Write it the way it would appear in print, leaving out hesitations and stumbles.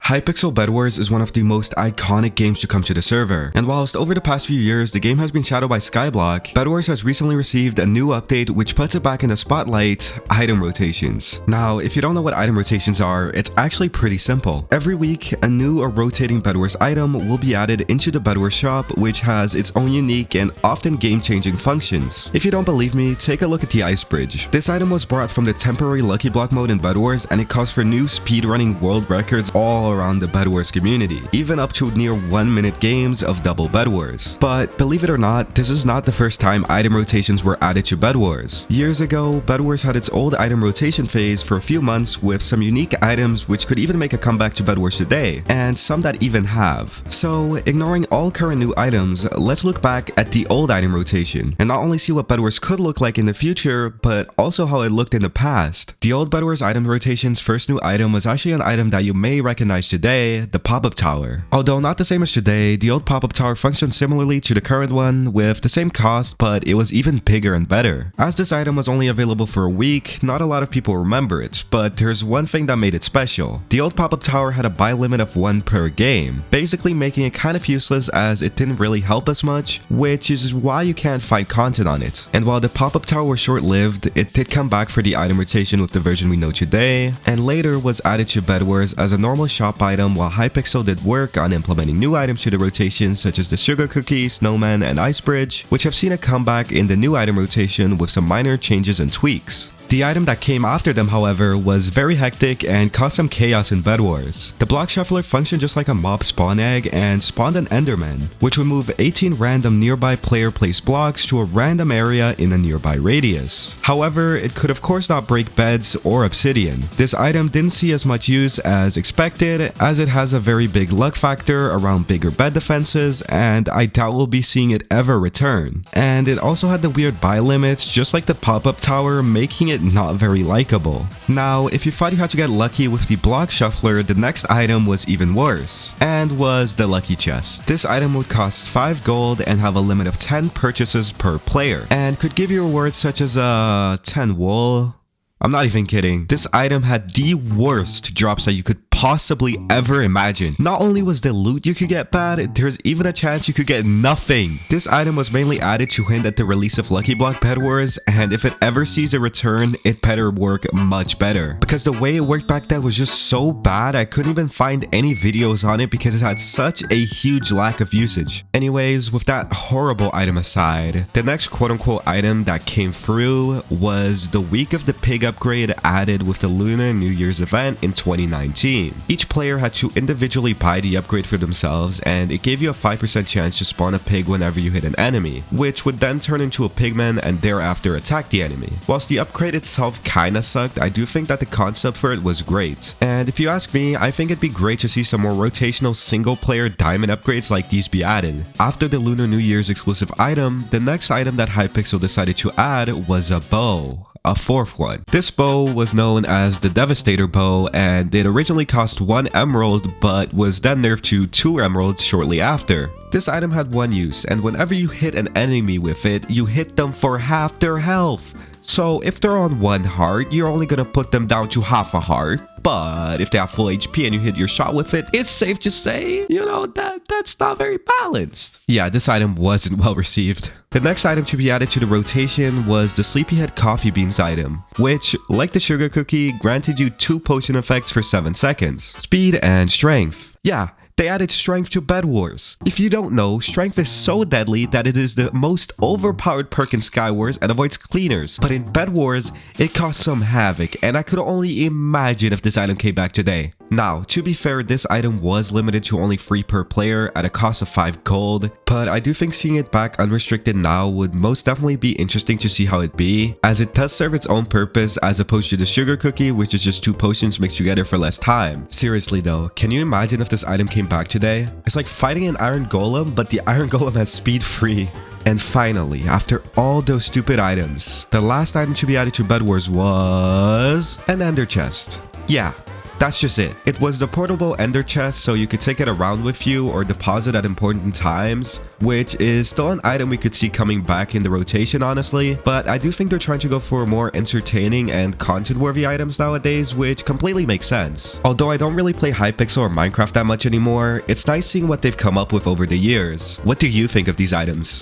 Hypixel Bedwars is one of the most iconic games to come to the server, and whilst over the past few years the game has been shadowed by Skyblock, Bedwars has recently received a new update which puts it back in the spotlight: item rotations. Now, if you don't know what item rotations are, it's actually pretty simple. Every week, a new or rotating Bedwars item will be added into the Bedwars shop, which has its own unique and often game-changing functions. If you don't believe me, take a look at the Ice Bridge. This item was brought from the temporary Lucky Block mode in Bedwars, and it calls for new speedrunning world records all around the Bedwars community, even up to near 1-minute games of double Bedwars. But believe it or not, this is not the first time item rotations were added to Bedwars. Years ago, Bedwars had its old item rotation phase for a few months with some unique items which could even make a comeback to Bedwars today, and some that even have. So, ignoring all current new items, let's look back at the old item rotation, and not only see what Bedwars could look like in the future, but also how it looked in the past. The old Bedwars item rotation's first new item was actually an item that you may recognize today, the pop-up tower. Although not the same as today, the old pop-up tower functioned similarly to the current one with the same cost, but it was even bigger and better. As this item was only available for a week, not a lot of people remember it, but there's one thing that made it special. The old pop-up tower had a buy limit of 1 per game, basically making it kind of useless as it didn't really help us much, which is why you can't find content on it. And while the pop-up tower was short-lived, it did come back for the item rotation with the version we know today, and later was added to Bedwars as a normal shop item, while Hypixel did work on implementing new items to the rotation such as the Sugar Cookie, Snowman, and Ice Bridge, which have seen a comeback in the new item rotation with some minor changes and tweaks. The item that came after them, however, was very hectic and caused some chaos in Bedwars. The block shuffler functioned just like a mob spawn egg and spawned an Enderman, which would move 18 random nearby player-placed blocks to a random area in a nearby radius. However, it could of course not break beds or obsidian. This item didn't see as much use as expected, as it has a very big luck factor around bigger bed defenses, and I doubt we'll be seeing it ever return. And it also had the weird buy limits, just like the pop-up tower, making it not very likable. Now, if you thought you had to get lucky with the block shuffler, the next item was even worse, and was the lucky chest. This item would cost 5 gold and have a limit of 10 purchases per player, and could give you rewards such as 10 wool. I'm not even kidding. This item had the worst drops that you could possibly ever imagine. Not only was the loot you could get bad, there's even a chance you could get nothing. This item was mainly added to hint at the release of Lucky Block Bedwars, and if it ever sees a return, it better work much better. Because the way it worked back then was just so bad, I couldn't even find any videos on it because it had such a huge lack of usage. Anyways, with that horrible item aside, the next quote-unquote item that came through was the Week of the Pig upgrade added with the Lunar New Year's event in 2019. Each player had to individually buy the upgrade for themselves, and it gave you a 5% chance to spawn a pig whenever you hit an enemy, which would then turn into a pigman and thereafter attack the enemy. Whilst the upgrade itself kinda sucked, I do think that the concept for it was great. And if you ask me, I think it'd be great to see some more rotational single-player diamond upgrades like these be added. After the Lunar New Year's exclusive item, the next item that Hypixel decided to add was a bow. A fourth one. This bow was known as the Devastator bow, and it originally cost 1 emerald but was then nerfed to 2 emeralds shortly after. This item had one use, and whenever you hit an enemy with it, you hit them for half their health. So if they're on 1 heart, you're only gonna put them down to half a heart. But if they have full HP and you hit your shot with it, it's safe to say, you know, that's not very balanced. Yeah, this item wasn't well received. The next item to be added to the rotation was the Sleepyhead Coffee Beans item, which, like the Sugar Cookie, granted you 2 potion effects for 7 seconds. Speed and strength. Yeah. They added strength to Bedwars. If you don't know, strength is so deadly that it is the most overpowered perk in Skywars and avoids cleaners. But in Bedwars, it caused some havoc, and I could only imagine if this item came back today. Now, to be fair, this item was limited to only 3 per player at a cost of 5 gold, but I do think seeing it back unrestricted now would most definitely be interesting to see how it'd be, as it does serve its own purpose as opposed to the Sugar Cookie, which is just 2 potions mixed together for less time. Seriously though, can you imagine if this item came back today? It's like fighting an Iron Golem, but the Iron Golem has speed free. And finally, after all those stupid items, the last item to be added to Bedwars was an Ender Chest. Yeah, That's just it. It was the portable ender chest, so you could take it around with you or deposit at important times, which is still an item we could see coming back in the rotation honestly, but I do think they're trying to go for more entertaining and content-worthy items nowadays, which completely makes sense. Although I don't really play Hypixel or Minecraft that much anymore, it's nice seeing what they've come up with over the years. What do you think of these items?